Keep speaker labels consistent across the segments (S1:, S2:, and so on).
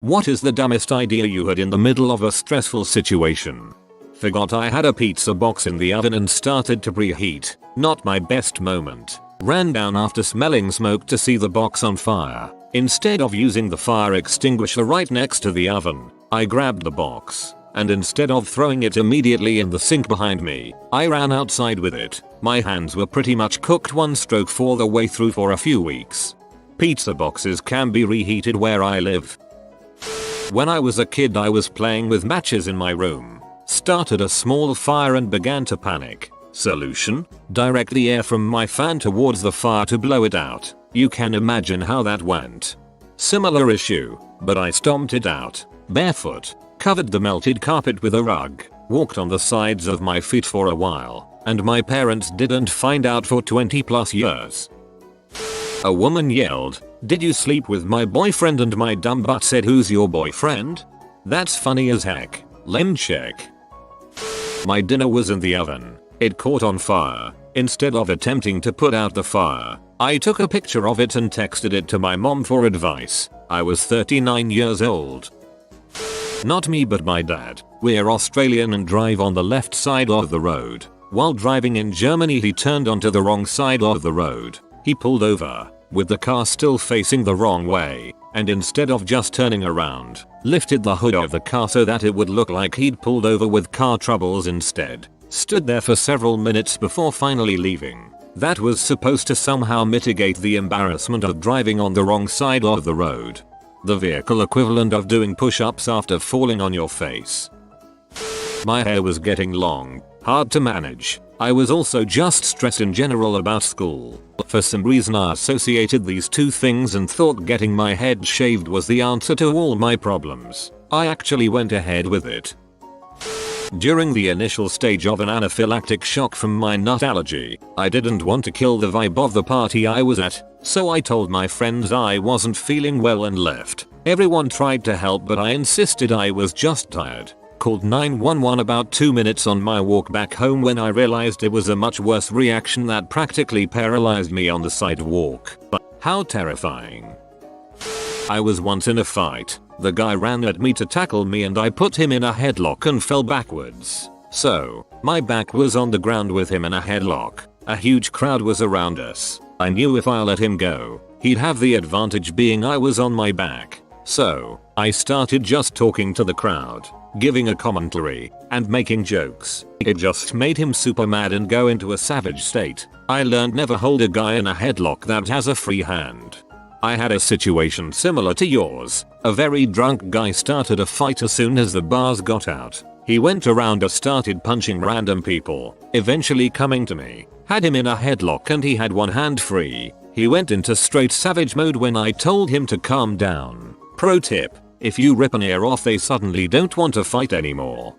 S1: What is the dumbest idea you had in the middle of a stressful situation? Forgot I had a pizza box in the oven and started to preheat. Not my best moment. Ran down after smelling smoke to see the box on fire. Instead of using the fire extinguisher right next to the oven, I grabbed the box. And instead of throwing it immediately in the sink behind me, I ran outside with it. My hands were pretty much cooked 1/4 the way through for a few weeks. Pizza boxes can be reheated where I live. When I was a kid I was playing with matches in my room. Started a small fire and began to panic. Solution? Direct the air from my fan towards the fire to blow it out. You can imagine how that went. Similar issue, but I stomped it out. Barefoot. Covered the melted carpet with a rug. Walked on the sides of my feet for a while. And my parents didn't find out for 20+ years. A woman yelled, "Did you sleep with my boyfriend?" And my dumb butt said, "Who's your boyfriend?" That's funny as heck. Lem check. My dinner was in the oven. It caught on fire. Instead of attempting to put out the fire, I took a picture of it and texted it to my mom for advice. I was 39 years old. Not me but my dad. We're Australian and drive on the left side of the road. While driving in Germany he turned onto the wrong side of the road. He pulled over, with the car still facing the wrong way, and instead of just turning around, lifted the hood of the car so that it would look like he'd pulled over with car troubles instead. Stood there for several minutes before finally leaving. That was supposed to somehow mitigate the embarrassment of driving on the wrong side of the road. The vehicle equivalent of doing push-ups after falling on your face. My hair was getting long, hard to manage. I was also just stressed in general about school. For some reason I associated these two things and thought getting my head shaved was the answer to all my problems. I actually went ahead with it. During the initial stage of an anaphylactic shock from my nut allergy, I didn't want to kill the vibe of the party I was at, so I told my friends I wasn't feeling well and left. Everyone tried to help but I insisted I was just tired. Called 911 about 2 minutes on my walk back home when I realized it was a much worse reaction that practically paralyzed me on the sidewalk. But how terrifying. I was once in a fight. The guy ran at me to tackle me and I put him in a headlock and fell backwards. So, my back was on the ground with him in a headlock. A huge crowd was around us. I knew if I let him go, he'd have the advantage being I was on my back. So, I started just talking to the crowd, giving a commentary, and making jokes. It just made him super mad and go into a savage state. I learned never hold a guy in a headlock that has a free hand. I had a situation similar to yours. A very drunk guy started a fight as soon as the bars got out. He went around and started punching random people, eventually coming to me. Had him in a headlock and he had one hand free. He went into straight savage mode when I told him to calm down. Pro tip: if you rip an ear off they suddenly don't want to fight anymore.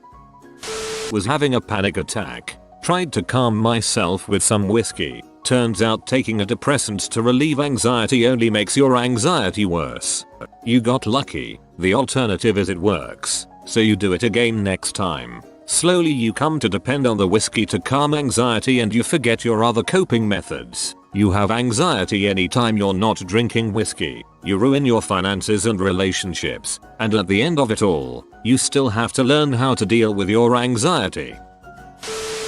S1: Was having a panic attack. Tried to calm myself with some whiskey. Turns out taking a depressant to relieve anxiety only makes your anxiety worse. You got lucky. The alternative is it works, so you do it again next time. Slowly you come to depend on the whiskey to calm anxiety and you forget your other coping methods. You have anxiety anytime you're not drinking whiskey. You ruin your finances and relationships, and at the end of it all, you still have to learn how to deal with your anxiety.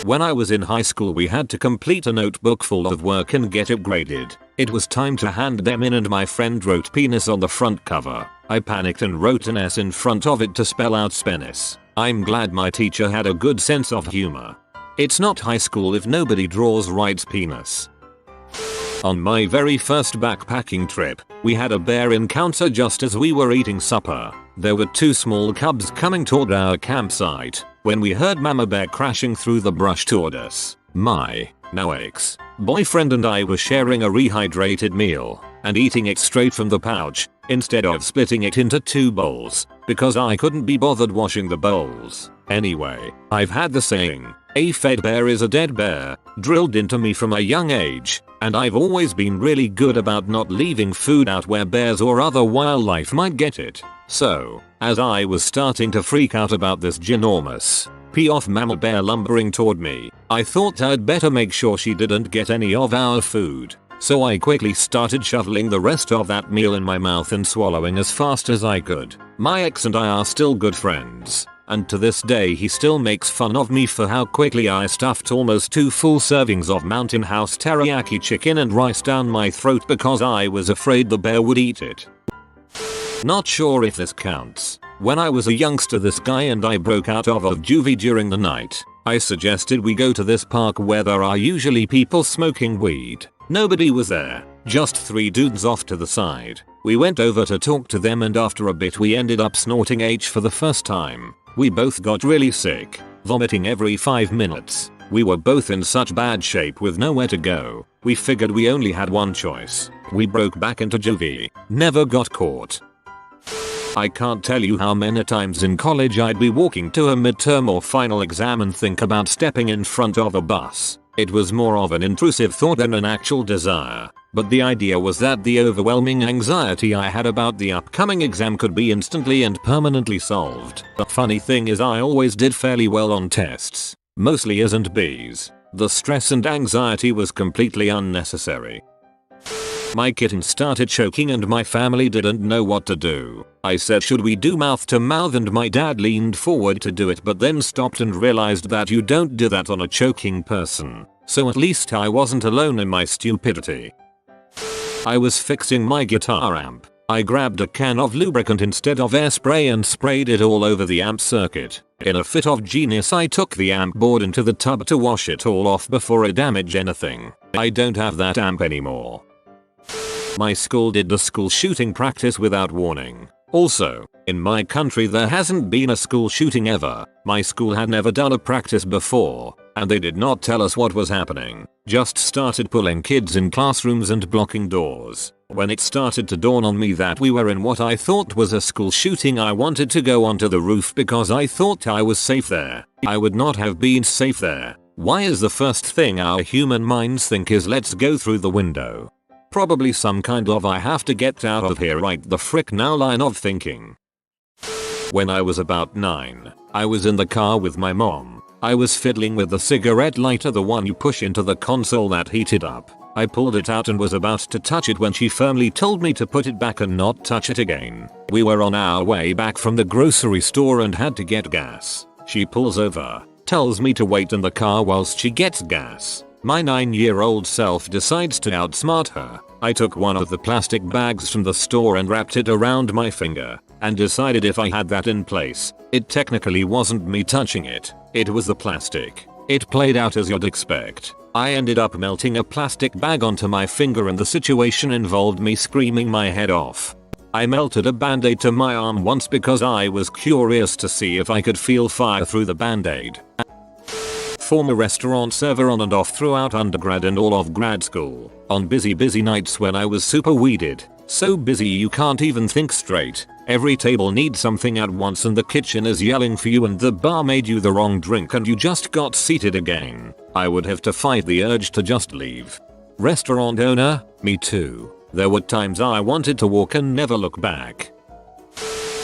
S1: When I was in high school we had to complete a notebook full of work and get it graded. It was time to hand them in and my friend wrote penis on the front cover. I panicked and wrote an S in front of it to spell out spenis. I'm glad my teacher had a good sense of humor. It's not high school if nobody draws writes penis. On my very first backpacking trip, we had a bear encounter just as we were eating supper. There were two small cubs coming toward our campsite when we heard Mama Bear crashing through the brush toward us. My now ex-boyfriend and I were sharing a rehydrated meal and eating it straight from the pouch instead of splitting it into two bowls because I couldn't be bothered washing the bowls. Anyway, I've had the saying, "A fed bear is a dead bear," drilled into me from a young age, and I've always been really good about not leaving food out where bears or other wildlife might get it. So, as I was starting to freak out about this ginormous pee-off mama bear lumbering toward me, I thought I'd better make sure she didn't get any of our food. so I quickly started shoveling the rest of that meal in my mouth and swallowing as fast as I could. My ex and I are still good friends, and to this day he still makes fun of me for how quickly I stuffed almost 2 full servings of Mountain House teriyaki chicken and rice down my throat because I was afraid the bear would eat it. Not sure if this counts. When I was a youngster, this guy and I broke out of juvie during the night. I suggested we go to this park where there are usually people smoking weed. Nobody was there, just 3 dudes off to the side. We went over to talk to them and after a bit we ended up snorting H for the first time. We both got really sick, vomiting every 5 minutes. We were both in such bad shape with nowhere to go. We figured we only had one choice. We broke back into juvie. Never got caught. I can't tell you how many times in college I'd be walking to a midterm or final exam and think about stepping in front of a bus. It was more of an intrusive thought than an actual desire, but the idea was that the overwhelming anxiety I had about the upcoming exam could be instantly and permanently solved. The funny thing is I always did fairly well on tests, mostly A's and B's. The stress and anxiety was completely unnecessary. My kitten started choking and my family didn't know what to do. I said, should we do mouth to mouth, and my dad leaned forward to do it but then stopped and realized that you don't do that on a choking person. So at least I wasn't alone in my stupidity. I was fixing my guitar amp. I grabbed a can of lubricant instead of air spray and sprayed it all over the amp circuit. In a fit of genius I took the amp board into the tub to wash it all off before it damaged anything. I don't have that amp anymore. My school did the school shooting practice without warning. Also, in my country there hasn't been a school shooting ever. My school had never done a practice before, and they did not tell us what was happening. Just started pulling kids in classrooms and blocking doors. When it started to dawn on me that we were in what I thought was a school shooting, I wanted to go onto the roof because I thought I was safe there. I would not have been safe there. Why is the first thing our human minds think is let's go through the window? Probably some kind of I have to get out of here right the frick now line of thinking. When I was about 9, I was in the car with my mom. I was fiddling with the cigarette lighter, the one you push into the console that heated up. I pulled it out and was about to touch it when she firmly told me to put it back and not touch it again. We were on our way back from the grocery store and had to get gas. She pulls over, tells me to wait in the car whilst she gets gas. My 9-year-old self decides to outsmart her. I took one of the plastic bags from the store and wrapped it around my finger, and decided if I had that in place, it technically wasn't me touching it, it was the plastic. It played out as you'd expect. I ended up melting a plastic bag onto my finger and the situation involved me screaming my head off. I melted a band-aid to my arm once because I was curious to see if I could feel fire through the band-aid. Former restaurant server on and off throughout undergrad and all of grad school. On busy nights when I was super weeded. So busy you can't even think straight. Every table needs something at once and the kitchen is yelling for you and the bar made you the wrong drink and you just got seated again. I would have to fight the urge to just leave. Restaurant owner, me too. There were times I wanted to walk and never look back.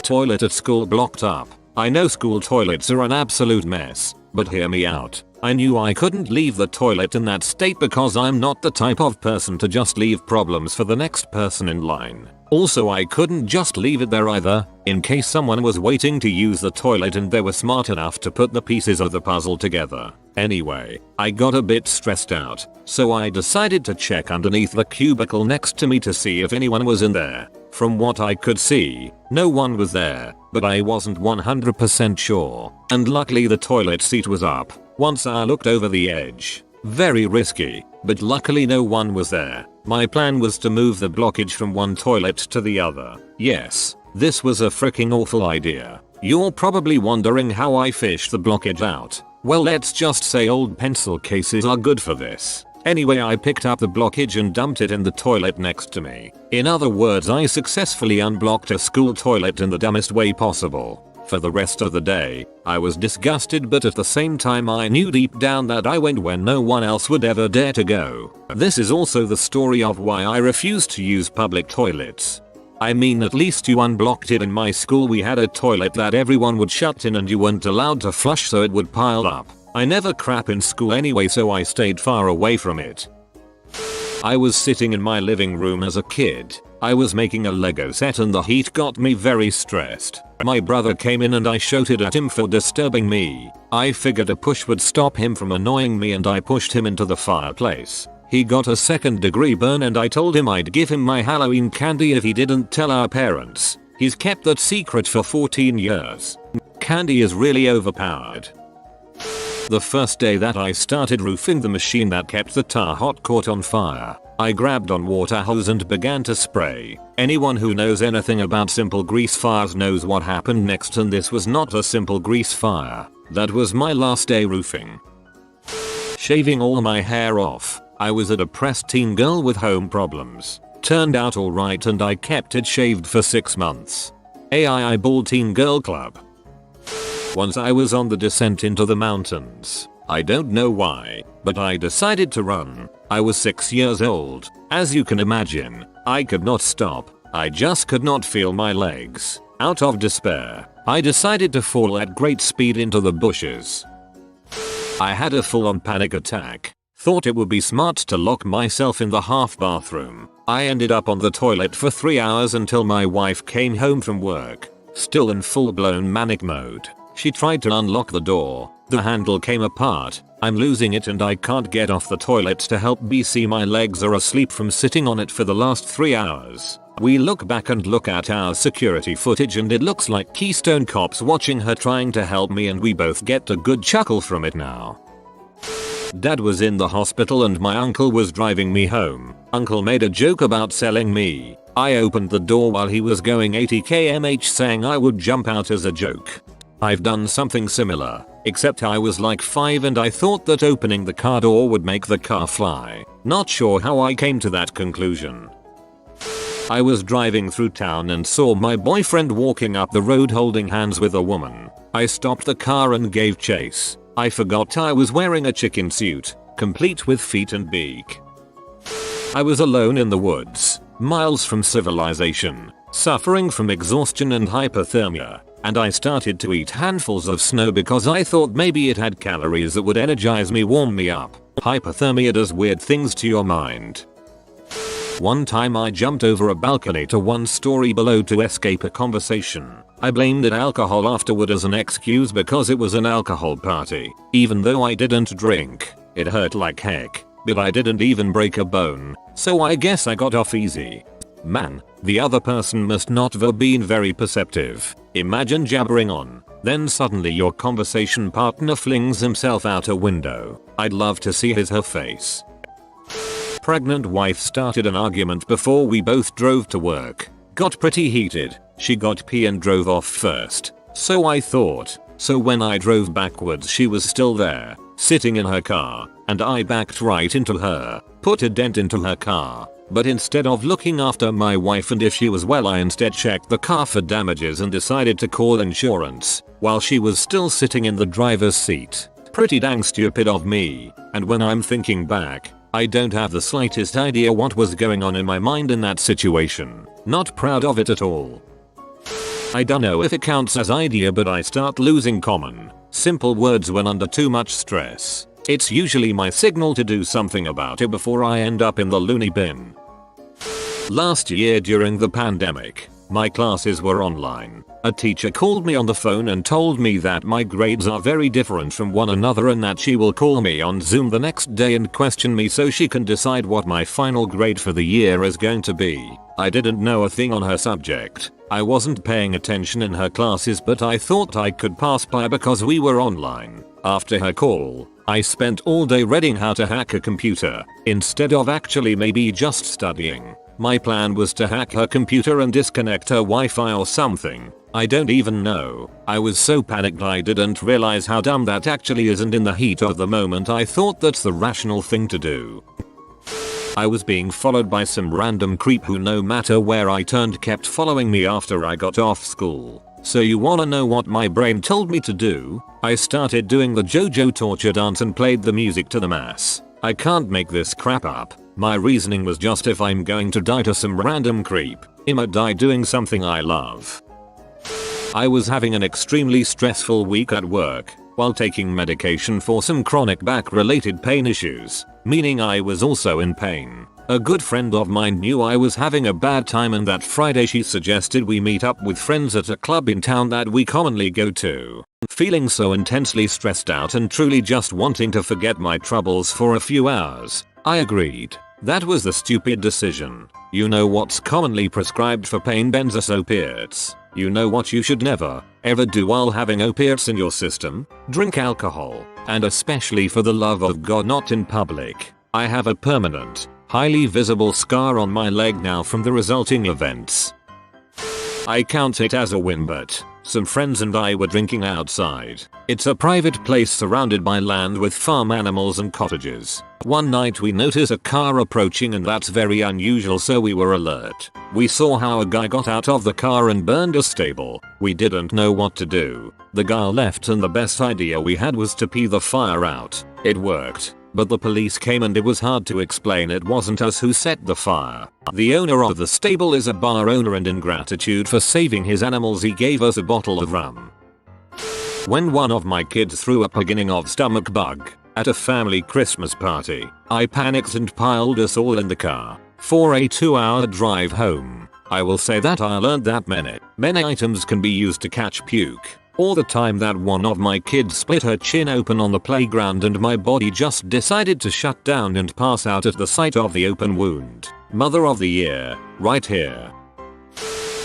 S1: Toilet at school blocked up. I know school toilets are an absolute mess, but hear me out. I knew I couldn't leave the toilet in that state because I'm not the type of person to just leave problems for the next person in line. Also, I couldn't just leave it there either, in case someone was waiting to use the toilet and they were smart enough to put the pieces of the puzzle together. Anyway, I got a bit stressed out, so I decided to check underneath the cubicle next to me to see if anyone was in there. From what I could see, no one was there, but I wasn't 100% sure, and luckily the toilet seat was up. Once I looked over the edge. Very risky, but luckily no one was there. My plan was to move the blockage from one toilet to the other. Yes, this was a freaking awful idea. You're probably wondering how I fished the blockage out. Well, let's just say old pencil cases are good for this. Anyway, I picked up the blockage and dumped it in the toilet next to me. In other words, I successfully unblocked a school toilet in the dumbest way possible. For the rest of the day, I was disgusted, but at the same time I knew deep down that I went where no one else would ever dare to go. This is also the story of why I refused to use public toilets. I mean, at least you unblocked it. In my school we had a toilet that everyone would shut in and you weren't allowed to flush, so it would pile up. I never crap in school anyway, so I stayed far away from it. I was sitting in my living room as a kid. I was making a Lego set and the heat got me very stressed. My brother came in and I shouted at him for disturbing me. I figured a push would stop him from annoying me and I pushed him into the fireplace. He got a second-degree burn and I told him I'd give him my Halloween candy if he didn't tell our parents. He's kept that secret for 14 years. Candy is really overpowered. The first day that I started roofing, the machine that kept the tar hot caught on fire. I grabbed on water hose and began to spray. Anyone who knows anything about simple grease fires knows what happened next, and this was not a simple grease fire. That was my last day roofing. Shaving all my hair off. I was a depressed teen girl with home problems. Turned out alright and I kept it shaved for 6 months. AI Bald Teen Girl Club. Once I was on the descent into the mountains. I don't know why, but I decided to run. I was 6 years old. As you can imagine, I could not stop. I just could not feel my legs. Out of despair, I decided to fall at great speed into the bushes. I had a full-on panic attack. Thought it would be smart to lock myself in the half bathroom. I ended up on the toilet for 3 hours until my wife came home from work. Still in full-blown manic mode. She tried to unlock the door. The handle came apart. I'm losing it and I can't get off the toilet to help BC. My legs are asleep from sitting on it for the last 3 hours. We look back and look at our security footage and it looks like Keystone Cops watching her trying to help me, and we both get a good chuckle from it now. Dad was in the hospital and my uncle was driving me home. Uncle made a joke about selling me. I opened the door while he was going 80 km/h saying I would jump out as a joke. I've done something similar, except I was like 5 and I thought that opening the car door would make the car fly. Not sure how I came to that conclusion. I was driving through town and saw my boyfriend walking up the road holding hands with a woman. I stopped the car and gave chase. I forgot I was wearing a chicken suit, complete with feet and beak. I was alone in the woods, miles from civilization, suffering from exhaustion and hypothermia, and I started to eat handfuls of snow because I thought maybe it had calories that would energize me, warm me up. Hypothermia does weird things to your mind. One time I jumped over a balcony to 1 story below to escape a conversation. I blamed it alcohol afterward as an excuse because it was an alcohol party. Even though I didn't drink, it hurt like heck, but I didn't even break a bone, so I guess I got off easy. Man, the other person must not have been very perceptive. Imagine jabbering on, then suddenly your conversation partner flings himself out a window. I'd love to see her face. Pregnant wife started an argument before we both drove to work. Got pretty heated. She got pee and drove off first. So I thought. So when I drove backwards she was still there, sitting in her car, and I backed right into her, put a dent into her car. But instead of looking after my wife and if she was well, I instead checked the car for damages and decided to call insurance while she was still sitting in the driver's seat. Pretty dang stupid of me, and when I'm thinking back, I don't have the slightest idea what was going on in my mind in that situation. Not proud of it at all. I don't know if it counts as idea, but I start losing common, simple words when under too much stress. It's usually my signal to do something about it before I end up in the loony bin. Last year during the pandemic, my classes were online. A teacher called me on the phone and told me that my grades are very different from one another and that she will call me on Zoom the next day and question me so she can decide what my final grade for the year is going to be. I didn't know a thing on her subject. I wasn't paying attention in her classes, but I thought I could pass by because we were online. After her call, I spent all day reading how to hack a computer, instead of actually maybe just studying. My plan was to hack her computer and disconnect her Wi-Fi or something. I don't even know. I was so panicked I didn't realize how dumb that actually is, and in the heat of the moment I thought that's the rational thing to do. I was being followed by some random creep who no matter where I turned kept following me after I got off school. So you wanna know what my brain told me to do? I started doing the JoJo torture dance and played the music to the mass. I can't make this crap up. My reasoning was just if I'm going to die to some random creep, I'ma die doing something I love. I was having an extremely stressful week at work, while taking medication for some chronic back related pain issues, meaning I was also in pain. A good friend of mine knew I was having a bad time, and that Friday she suggested we meet up with friends at a club in town that we commonly go to. Feeling so intensely stressed out and truly just wanting to forget my troubles for a few hours, I agreed. That was the stupid decision. You know what's commonly prescribed for pain? Benzoate opiates. You know what you should never, ever do while having opiates in your system? Drink alcohol, and especially for the love of God not in public. I have a permanent, highly visible scar on my leg now from the resulting events. I count it as a win, but some friends and I were drinking outside. It's a private place surrounded by land with farm animals and cottages. One night we noticed a car approaching, and that's very unusual, so we were alert. We saw how a guy got out of the car and burned a stable. We didn't know what to do. The guy left, and the best idea we had was to pee the fire out. It worked. But the police came and it was hard to explain it wasn't us who set the fire. The owner of the stable is a bar owner, and in gratitude for saving his animals he gave us a bottle of rum. When one of my kids threw up beginning of stomach bug at a family Christmas party, I panicked and piled us all in the car for a 2-hour drive home. I will say that I learned that many items can be used to catch puke. Or the time that one of my kids split her chin open on the playground and my body just decided to shut down and pass out at the sight of the open wound. Mother of the year, right here.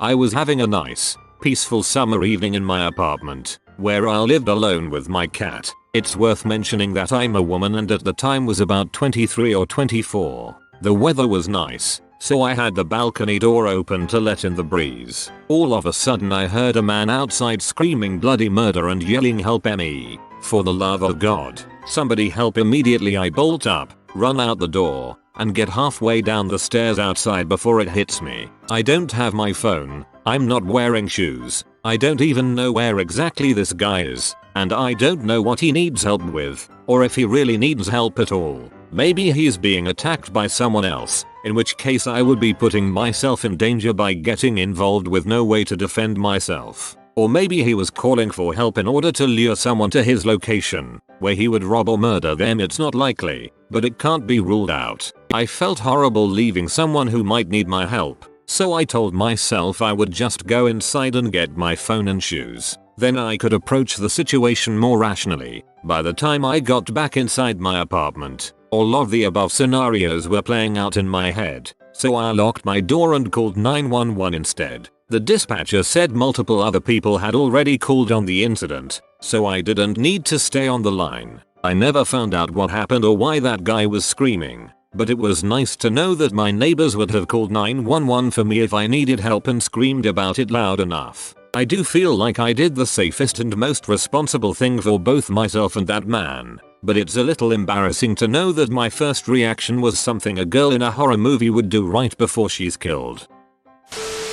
S1: I was having a nice, peaceful summer evening in my apartment, where I lived alone with my cat. It's worth mentioning that I'm a woman and at the time was about 23 or 24. The weather was nice, so I had the balcony door open to let in the breeze. All of a sudden I heard a man outside screaming bloody murder and yelling help me. For the love of God, somebody help. Immediately I bolt up, run out the door, and get halfway down the stairs outside before it hits me. I don't have my phone, I'm not wearing shoes, I don't even know where exactly this guy is, and I don't know what he needs help with, or if he really needs help at all. Maybe he's being attacked by someone else, in which case I would be putting myself in danger by getting involved with no way to defend myself. Or maybe he was calling for help in order to lure someone to his location, where he would rob or murder them. It's not likely, but it can't be ruled out. I felt horrible leaving someone who might need my help, so I told myself I would just go inside and get my phone and shoes. Then I could approach the situation more rationally. By the time I got back inside my apartment, all of the above scenarios were playing out in my head, so I locked my door and called 911 instead. The dispatcher said multiple other people had already called on the incident, so I didn't need to stay on the line. I never found out what happened or why that guy was screaming, but it was nice to know that my neighbors would have called 911 for me if I needed help and screamed about it loud enough. I do feel like I did the safest and most responsible thing for both myself and that man, but it's a little embarrassing to know that my first reaction was something a girl in a horror movie would do right before she's killed.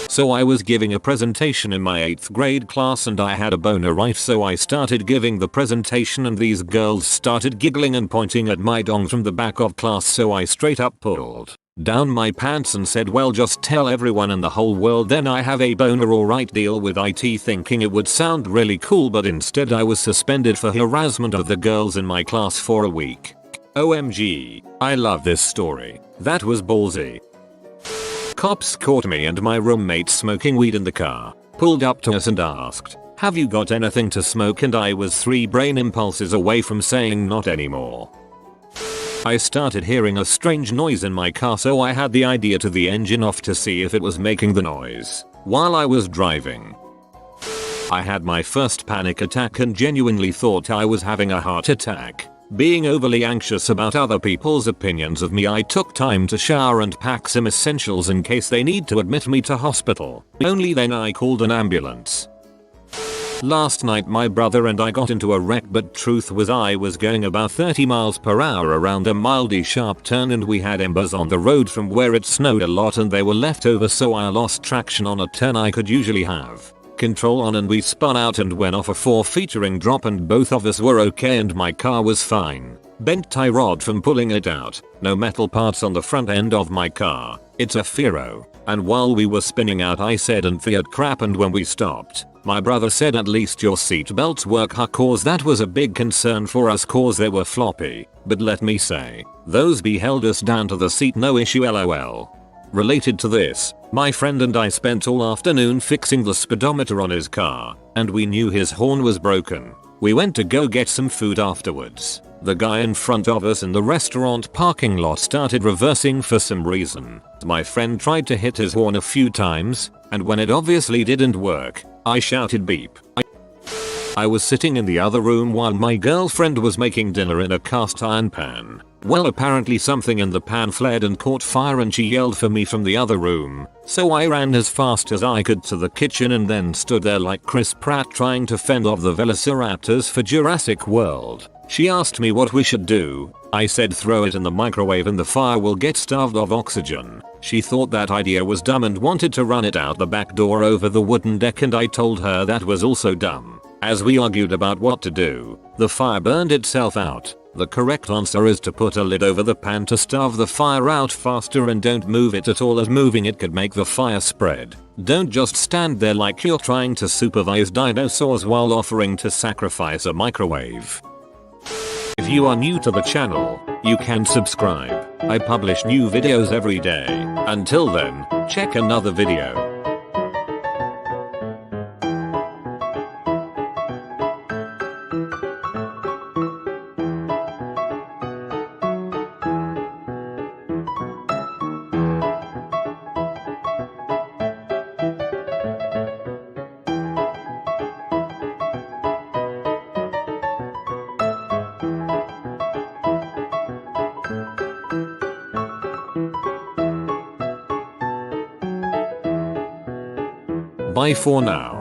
S1: So I was giving a presentation in my 8th grade class and I had a boner, right? So I started giving the presentation and these girls started giggling and pointing at my dong from the back of class, so I straight up pulled down my pants and said, well, just tell everyone in the whole world then I have a boner, alright? Deal with it, thinking it would sound really cool, but instead I was suspended for harassment of the girls in my class for a week. OMG, I love this story. That was ballsy. Cops caught me and my roommate smoking weed in the car, pulled up to us and asked, have you got anything to smoke? And I was 3 brain impulses away from saying not anymore. I started hearing a strange noise in my car, so I had the idea to the engine off to see if it was making the noise while I was driving. I had my first panic attack and genuinely thought I was having a heart attack. Being overly anxious about other people's opinions of me, I took time to shower and pack some essentials in case they need to admit me to hospital. Only then I called an ambulance. Last night my brother and I got into a wreck, but truth was I was going about 30 miles per hour around a mildly sharp turn and we had embers on the road from where it snowed a lot and they were left over, so I lost traction on a turn I could usually have control on and we spun out and went off a 4-featuring drop and both of us were okay and my car was fine. Bent tie rod from pulling it out, no metal parts on the front end of my car, it's a Fero. And while we were spinning out I said and fired crap, and when we stopped, My brother said at least your seatbelts work, huh, cause that was a big concern for us cause they were floppy, but let me say, those B held us down to the seat no issue lol. Related to this, my friend and I spent all afternoon fixing the speedometer on his car, and we knew his horn was broken. We went to go get some food afterwards. The guy in front of us in the restaurant parking lot started reversing for some reason. My friend tried to hit his horn a few times, and when it obviously didn't work, I shouted beep. I was sitting in the other room while my girlfriend was making dinner in a cast iron pan. Well, apparently something in the pan flared and caught fire and she yelled for me from the other room, so I ran as fast as I could to the kitchen and then stood there like Chris Pratt trying to fend off the velociraptors for Jurassic World. She asked me what we should do. I said throw it in the microwave and the fire will get starved of oxygen. She thought that idea was dumb and wanted to run it out the back door over the wooden deck, and I told her that was also dumb. As we argued about what to do, the fire burned itself out. The correct answer is to put a lid over the pan to starve the fire out faster, and don't move it at all as moving it could make the fire spread. Don't just stand there like you're trying to supervise dinosaurs while offering to sacrifice a microwave. If you are new to the channel, you can subscribe. I publish new videos every day. Until then, check another video. Bye for now.